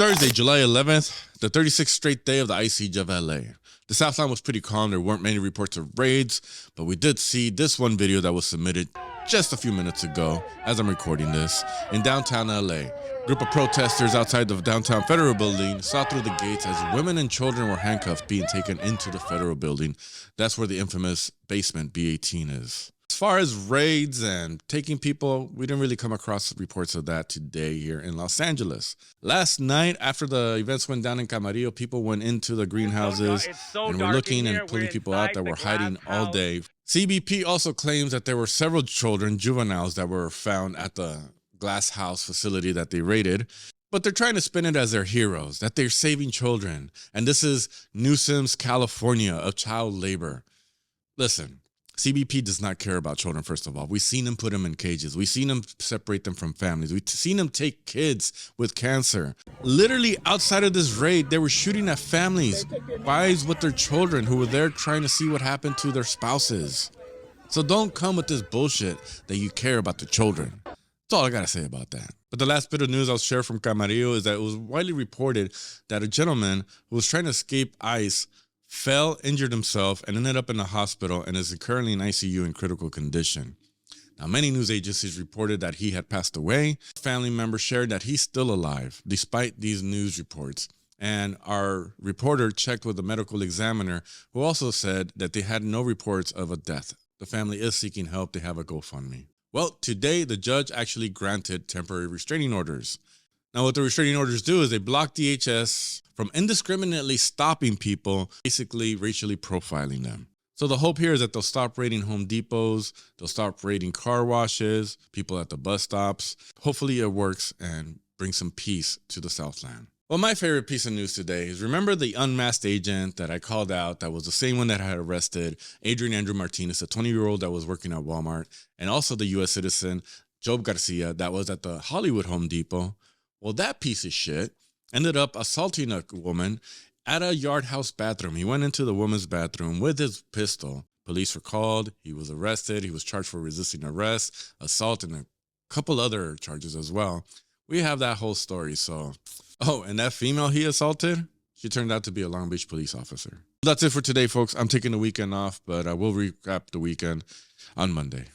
Thursday, July 11th, the 36th straight day of the ice siege of LA. The Southland was pretty calm. There weren't many reports of raids, but we did see this one video that was submitted just a few minutes ago as I'm recording this in downtown LA. A group of protesters outside the downtown federal building saw through the gates as women and children were handcuffed being taken into the federal building. That's where the infamous basement B18 is. As far as raids and taking people, we didn't really come across reports of that today here in Los Angeles. Last night, after the events went down in Camarillo, people went into the greenhouses and were looking and pulling people out that were hiding all day. CBP also claims that there were several children, juveniles, that were found at the glass house facility that they raided. But they're trying to spin it as their heroes, that they're saving children. And this is Newsom's California of child labor. Listen. CBP does not care about children, first of all. We've seen them put them in cages. We've seen them separate them from families. We've seen them take kids with cancer. Literally outside of this raid, they were shooting at families, wives with their children who were there trying to see what happened to their spouses. So don't come with this bullshit that you care about the children. That's all I gotta say about that. But the last bit of news I'll share from Camarillo is that it was widely reported that a gentleman who was trying to escape ICE fell, injured himself, and ended up in the hospital and is currently in ICU in critical condition. Now, many news agencies reported that he had passed away. Family members shared that he's still alive, despite these news reports. And our reporter checked with the medical examiner, who also said that they had no reports of a death. The family is seeking help. They have a GoFundMe. Well, today, the judge actually granted temporary restraining orders. Now, what the restraining orders do is they block DHS from indiscriminately stopping people, basically racially profiling them. So the hope here is that they'll stop raiding Home Depots, they'll stop raiding car washes, people at the bus stops. Hopefully it works and brings some peace to the Southland. Well, my favorite piece of news today is, remember the unmasked agent that I called out that was the same one that had arrested Adrian Andrew Martinez, a 20-year-old that was working at Walmart, and also the U.S. citizen, Job Garcia, that was at the Hollywood Home Depot. Well, that piece of shit ended up assaulting a woman at a yard house bathroom. He went into the woman's bathroom with his pistol. Police were called. He was arrested. He was charged for resisting arrest, assault, and a couple other charges as well. We have that whole story. So, oh, and that female he assaulted, she turned out to be a Long Beach police officer. That's it for today, folks. I'm taking the weekend off, but I will recap the weekend on Monday.